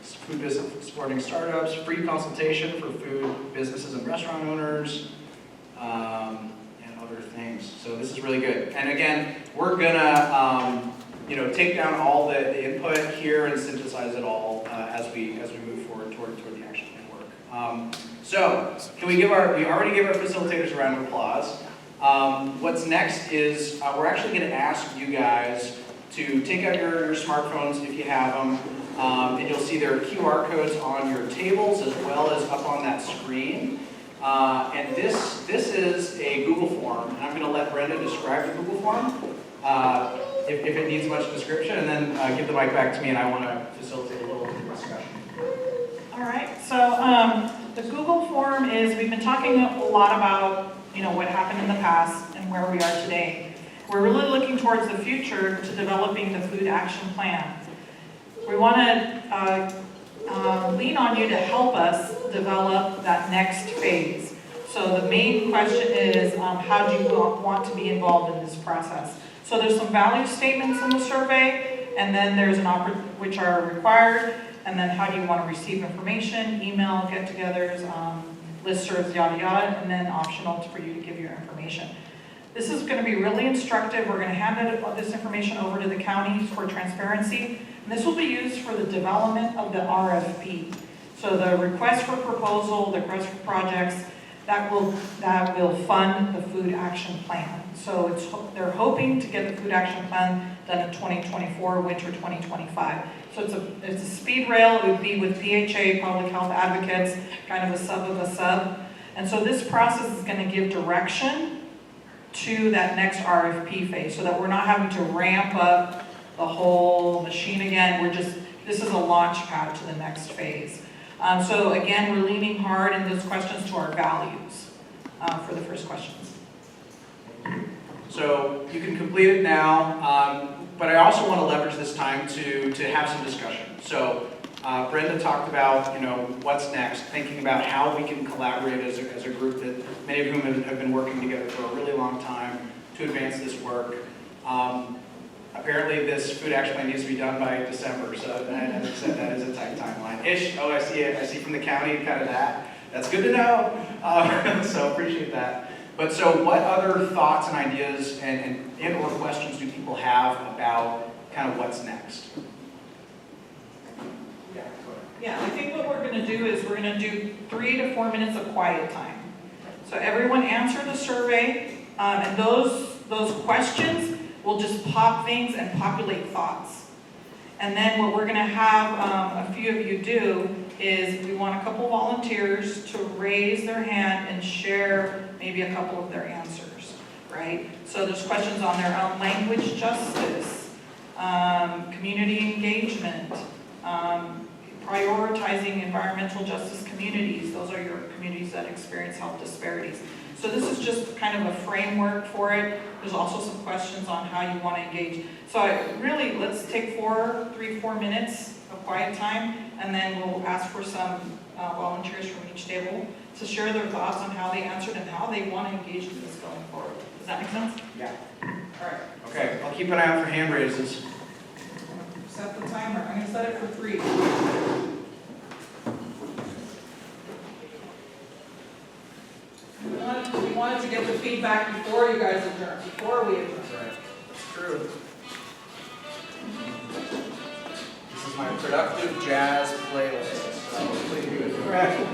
food business supporting startups, free consultation for food businesses and restaurant owners, and other things. So this is really good. And again, we're gonna take down all the input here and synthesize it all as we move forward toward the action plan work. So can we already give our facilitators a round of applause. What's next is we're actually going to ask you guys to take out your smartphones if you have them, and you'll see there are QR codes on your tables as well as up on that screen. And this is a Google form, and I'm going to let Brenda describe the Google form if it needs much description, and then give the mic back to me, and I want to facilitate a little discussion. All right, so the Google form is, we've been talking a lot about what happened in the past and where we are today. We're really looking towards the future to developing the food action plan. We want to lean on you to help us develop that next phase. So the main question is, how do you want to be involved in this process? So there's some value statements in the survey, and then there's which are required, and then how do you want to receive information, email, get-togethers, listservs, yada yada, and then optional for you to give your information. This is going to be really instructive. We're going to hand this information over to the counties for transparency, and this will be used for the development of the RFP. So the request for proposal, the request for projects, that will fund the food action plan. So they're hoping to get the food action plan done in 2024, winter 2025. So it's a speed rail. It would be with PHA, public health advocates, kind of a sub of a sub. And so this process is going to give direction to that next RFP phase, so that we're not having to ramp up the whole machine again. This is a launch pad to the next phase. So again, we're leaning hard in those questions to our values for the first questions. So you can complete it now, but I also want to leverage this time to have some discussion. So Brenda talked about what's next, thinking about how we can collaborate as a group that many of whom have been working together for a really long time to advance this work. Apparently this food action plan needs to be done by December, so as I said, that is a tight timeline-ish. Oh, I see it. I see from the county kind of that. That's good to know. So appreciate that. But so what other thoughts and ideas and or questions do people have about kind of what's next? Yeah, go ahead. Yeah, I think what we're gonna do is we're gonna do 3 to 4 minutes of quiet time. So everyone answer the survey, and those questions will just pop things and populate thoughts. And then what we're gonna have a few of you do is we want a couple volunteers to raise their hand and share maybe a couple of their answers, right? So there's questions on their own language justice, community engagement, prioritizing environmental justice communities. Those are your communities that experience health disparities. So this is just kind of a framework for it. There's also some questions on how you want to engage. So let's take 3-4 minutes of quiet time, and then we'll ask for some volunteers from each table to share their thoughts on how they answered and how they want to engage in this going forward. Does that make sense? Yeah. All right. Okay, I'll keep an eye out for hand raises. Set the timer. I'm going to set it for 3. We wanted to get the feedback before you guys adjourn, before we adjourn. Right. It's true. This is my productive jazz playlist. So hopefully you do it correctly.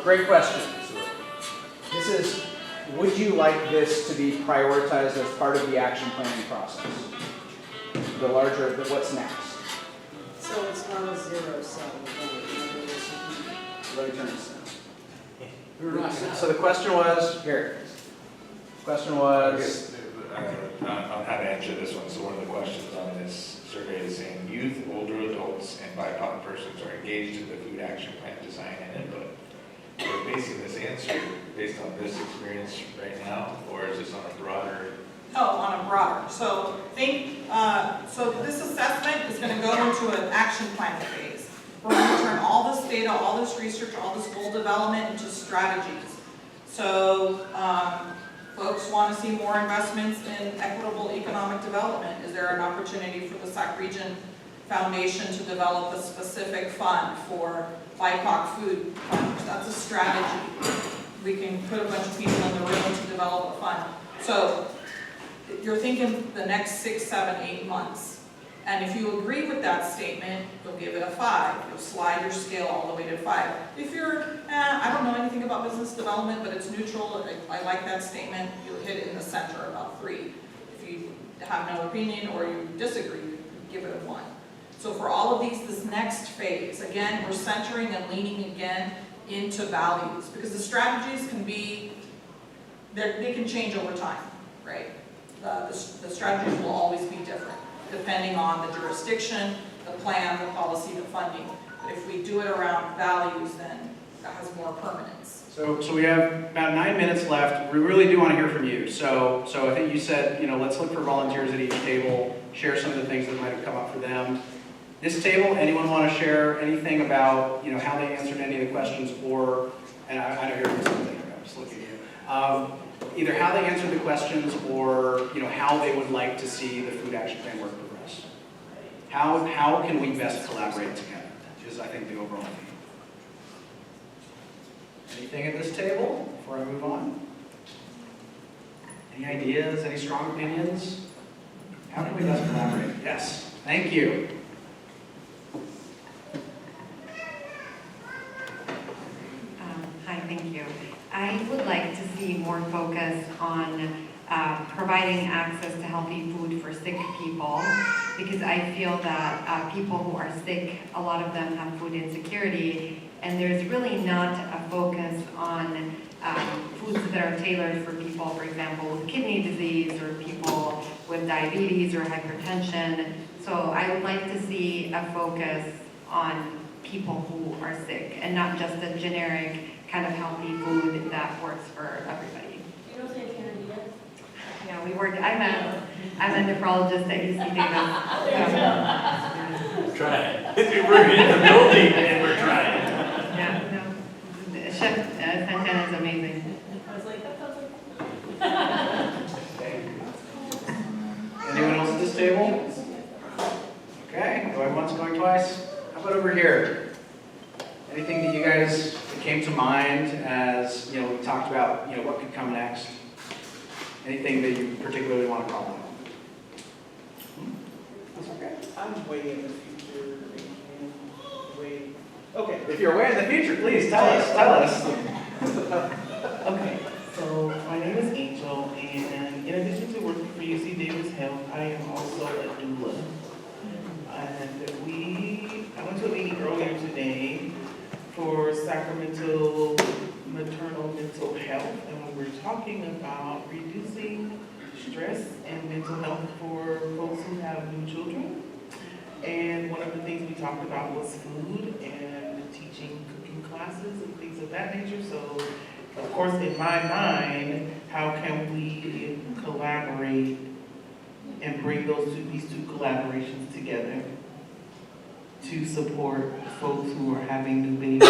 Great question. This is, would you like this to be prioritized as part of the action planning process? The larger, what's next? So it's not a 0-sum. Let me turn this down. So the question was, here. The question was, on how to answer this one. So one of the questions on this survey is saying youth, older adults, and BIPOC persons are engaged in the food action plan design and input. We're basing this answer based on this experience right now, or is this on a broader? Oh, on a broader. So so this assessment is going to go into an action plan phase. We're going to turn all this data, all this research, all this goal development into strategies. So folks want to see more investments in equitable economic development. Is there an opportunity for the Sac Region Foundation to develop a specific fund for BIPOC food farmers? That's a strategy. We can put a bunch of people in the room to develop a fund. So you're thinking the next 6, 7, 8 months. And if you agree with that statement, you'll give it a 5. You'll slide your scale all the way to 5. If you're, I don't know anything about business development, but it's neutral, I like that statement, you'll hit it in the center, about 3. If you have no opinion or you disagree, you give it a 1. So for all of these, this next phase, again, we're centering and leaning again into values, because the strategies can be, they can change over time, right? The strategies will always be different, depending on the jurisdiction, the plan, the policy, the funding. But if we do it around values, then that has more permanence. So we have about 9 minutes left. We really do want to hear from you. So I think you said, let's look for volunteers at each table, share some of the things that might have come up for them. This table, anyone want to share anything about, how they answered any of the questions, or, and I know you're something, I'm just looking at you. Either how they answered the questions, or how they would like to see the food action plan work progress. How can we best collaborate together? Is I think the overall theme. Anything at this table before I move on? Any ideas, any strong opinions? How can we best collaborate? Yes, thank you. Hi, thank you. I would like to see more focus on providing access to healthy food for sick people, because I feel that people who are sick, a lot of them have food insecurity, and there's really not a focus on foods that are tailored for people, for example, with kidney disease or people with diabetes or hypertension. So I would like to see a focus on people who are sick and not just a generic kind of healthy food that works for everybody. You don't say Canada. Yeah, we work, I'm a nephrologist at UC Davis. We're trying. We're in the building and we're trying. Yeah, no, Chef Santana is amazing. I was like, that sounds like. Anyone else at this table? Okay, going once, going twice. How about over here? Anything that you guys that came to mind as, we talked about, what could come next? Anything that you particularly want to call out? That's okay. I'm way in the future. Okay. If you're way in the future, please tell us. Okay, so my name is Angel, and in addition to working for UC Davis Health, I am also a doula. And I went to a meeting earlier today for Sacramento maternal mental health, and we were talking about reducing stress and mental health for folks who have new children. And one of the things we talked about was food and teaching cooking classes and things of that nature. So, of course, in my mind, how can we collaborate and bring these two collaborations together to support folks who are having new babies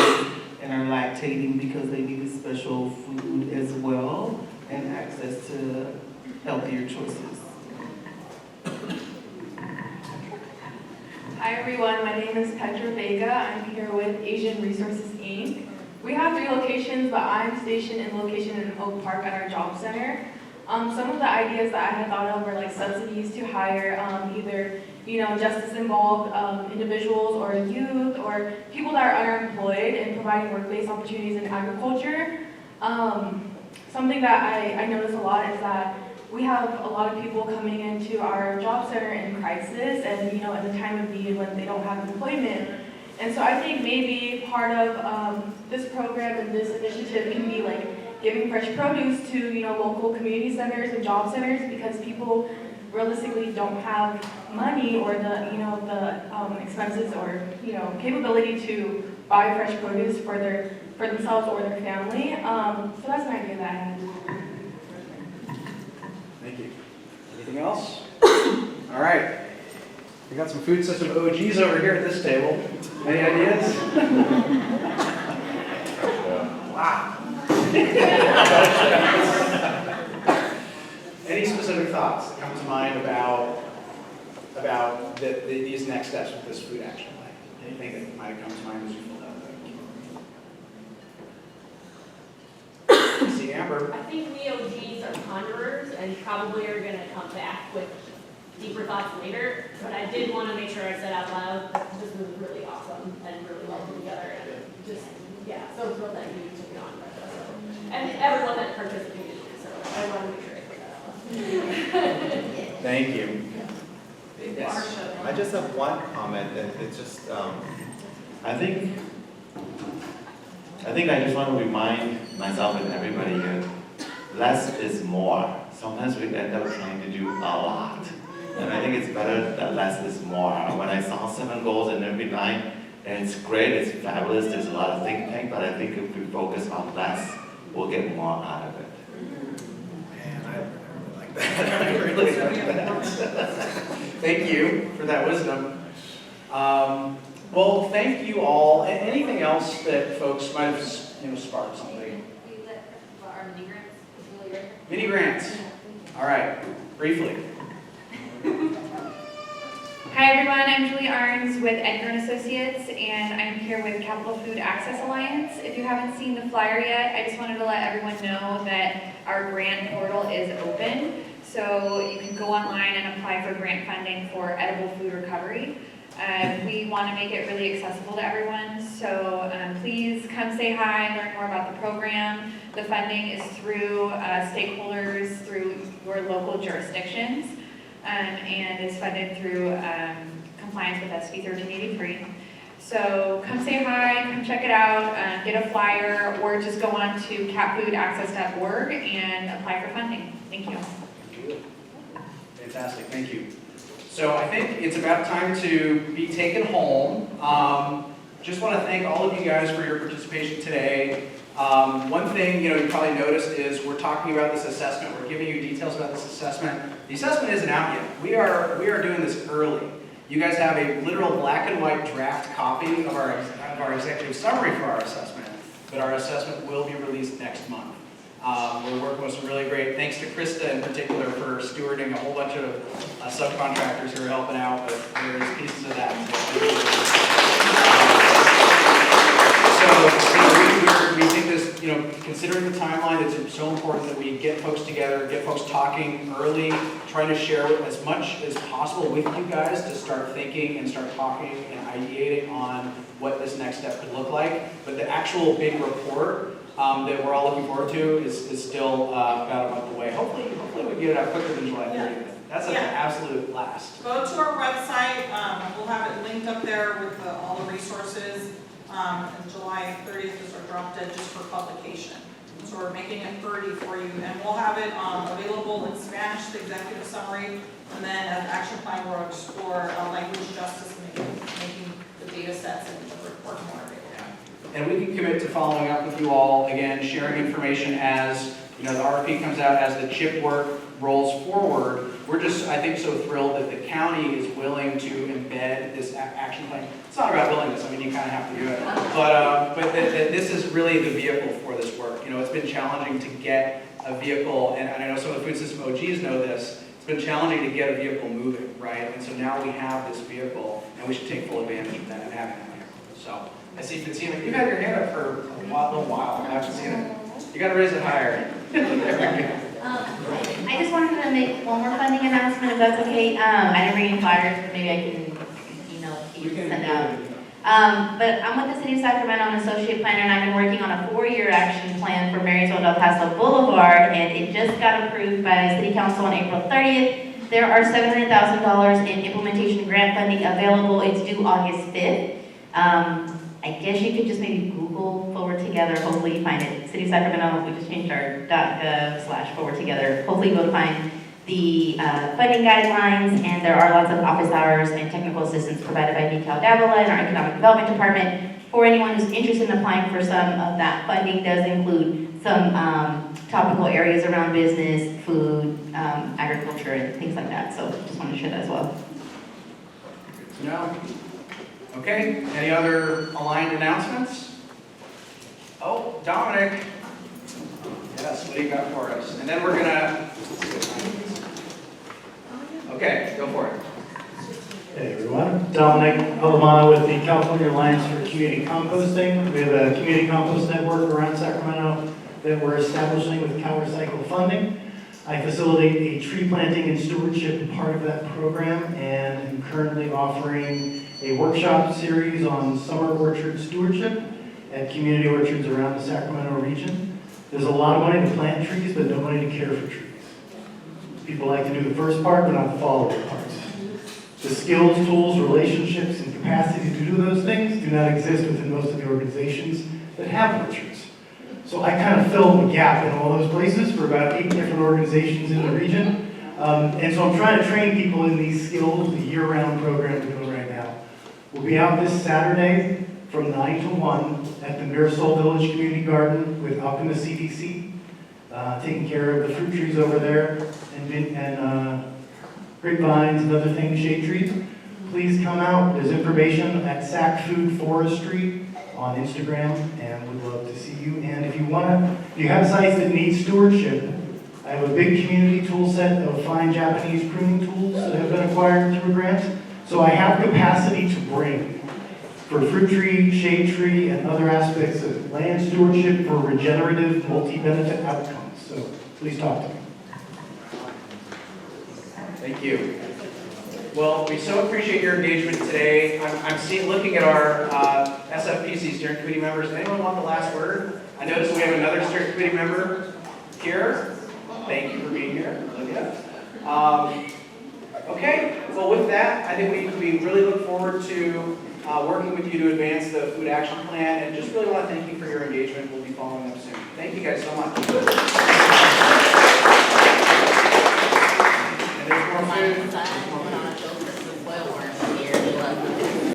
and are lactating because they need special food as well, and access to healthier choices. Hi everyone, my name is Petra Vega. I'm here with Asian Resources Inc. We have 3 locations, but I'm stationed in location in Oak Park at our job center. Some of the ideas that I had thought of were like subsidies to hire either justice-involved individuals or youth or people that are unemployed and providing work-based opportunities in agriculture. Something that I notice a lot is that we have a lot of people coming into our job center in crisis and in the time of need when they don't have employment. And so I think maybe part of this program and this initiative can be like giving fresh produce to local community centers and job centers, because people realistically don't have money or the expenses or capability to buy fresh produce for themselves or their family. So that's an idea that I had. Thank you. Anything else? All right. We got some food system OGs over here at this table. Any ideas? Wow. Any specific thoughts that come to mind about these next steps with this food action plan? Anything that might come to mind as you fill out? See, Amber. I think we OGs are ponderers and probably are going to come back with deeper thoughts later, but I did want to make sure I said out loud that this was really awesome and really well put together, and just, so thrilled that you took it on. And everyone that participated, so I want to make sure I put that out loud. Thank you. Yes. I just have one comment, and it's just, I think I just want to remind myself and everybody here, less is more. Sometimes we end up trying to do a lot. And I think it's better that less is more. When I saw 7 goals in every line, and it's great, it's fabulous, there's a lot of think tank, but I think if we focus on less, we'll get more out of it. Man, I really like that. I really like that. Thank you for that wisdom. Well, thank you all. Anything else that folks might have, sparked something? We let our mini grants, Mini grants. All right, briefly. Hi everyone, I'm Julie Arns with Adjourn Associates, and I'm here with Capital Food Access Alliance. If you haven't seen the flyer yet, I just wanted to let everyone know that our grant portal is open. So you can go online and apply for grant funding for edible food recovery. We want to make it really accessible to everyone, so please come say hi, learn more about the program. The funding is through stakeholders, through your local jurisdictions, and is funded through compliance with SB 1383. So come say hi, come check it out, get a flyer, or just go on to capfoodaccess.org and apply for funding. Thank you. Fantastic, thank you. So I think it's about time to be taken home. Just want to thank all of you guys for your participation today. One thing you probably noticed is we're talking about this assessment. We're giving you details about this assessment. The assessment isn't out yet. We are doing this early. You guys have a literal black and white draft copy of our executive summary for our assessment, but our assessment will be released next month. We're working with some really great, thanks to Krista in particular for stewarding a whole bunch of subcontractors who are helping out with various pieces of that. So we think this, considering the timeline, it's so important that we get folks together, get folks talking early, trying to share as much as possible with you guys to start thinking and start talking and ideating on what this next step could look like. But the actual big report that we're all looking forward to is still about a month away. Hopefully we get it out quicker than July 30th. That's an absolute blast. Go to our website. We'll have it linked up there with all the resources. And July 30th is our drop dead just for publication. So we're making it 30 for you, and we'll have it available in Spanish, the executive summary, and then as action plan works for language justice, making the data sets and the report more available. And we can commit to following up with you all, again, sharing information as the RFP comes out, as the CHIP work rolls forward. We're just, I think, so thrilled that the county is willing to embed this action plan. It's not about willingness, you kind of have to do it. But this is really the vehicle for this work. It's been challenging to get a vehicle, and I know some of the food system OGs know this, it's been challenging to get a vehicle moving, right? And so now we have this vehicle, and we should take full advantage of that and having that vehicle. So, I see you've had your hand up for a little while. I haven't seen it. You got to raise it higher. I just wanted to make one more funding announcement, if that's okay. I didn't bring any flyers, but maybe I can send out. But I'm with the City of Sacramento, I'm an associate planner, and I've been working on a 4-year action plan for Marysville Del Paso Boulevard, and it just got approved by City Council on April 30th. There are $700,000 in implementation grant funding available. It's due August 5th. I guess you could just maybe Google Forward Together. Hopefully you find it. City of Sacramento, we just changed our .gov/Forward Together. Hopefully you'll find the funding guidelines, and there are lots of office hours and technical assistance provided by Mikal Davila and our Economic Development Department. For anyone who's interested in applying for some of that funding, does include some topical areas around business, food, agriculture, and things like that. So just want to share that as well. No. Okay, any other aligned announcements? Oh, Dominic. Yes, what do you got for us? And then we're gonna, okay, go for it. Hey everyone, Dominic Alamano with the California Alliance for Community Composting. We have a community compost network around Sacramento that we're establishing with CalRecycle funding. I facilitate a tree planting and stewardship part of that program, and am currently offering a workshop series on summer orchard stewardship at community orchards around the Sacramento region. There's a lot of money to plant trees, but no money to care for trees. People like to do the first part, but not the follow-up parts. The skills, tools, relationships, and capacity to do those things do not exist within most of the organizations that have orchards. So I kind of fill the gap in all those places for about 8 different organizations in the region. And so I'm trying to train people in these skills, the year-round program we're doing right now. We'll be out this Saturday from 9 to 1 at the Mirasol Village Community Garden with Alchemist CDC, taking care of the fruit trees over there and grapevines and other things, shade trees. Please come out. There's information at Sac Food Forestry on Instagram, and we'd love to see you. And if you have sites that need stewardship, I have a big community tool set of fine Japanese pruning tools that have been acquired through a grant. So So I have capacity to bring for fruit tree, shade tree, and other aspects of land stewardship for regenerative, multi-benefit outcomes. So please talk to me. Thank you. Well, we so appreciate your engagement today. I'm looking at our SFPC steering committee members. Anyone want the last word? I noticed we have another steering committee member here. Thank you for being here. Olivia. Okay, well with that, I think we really look forward to working with you to advance the food action plan, and just really want to thank you for your engagement. We'll be following up soon. Thank you guys so much.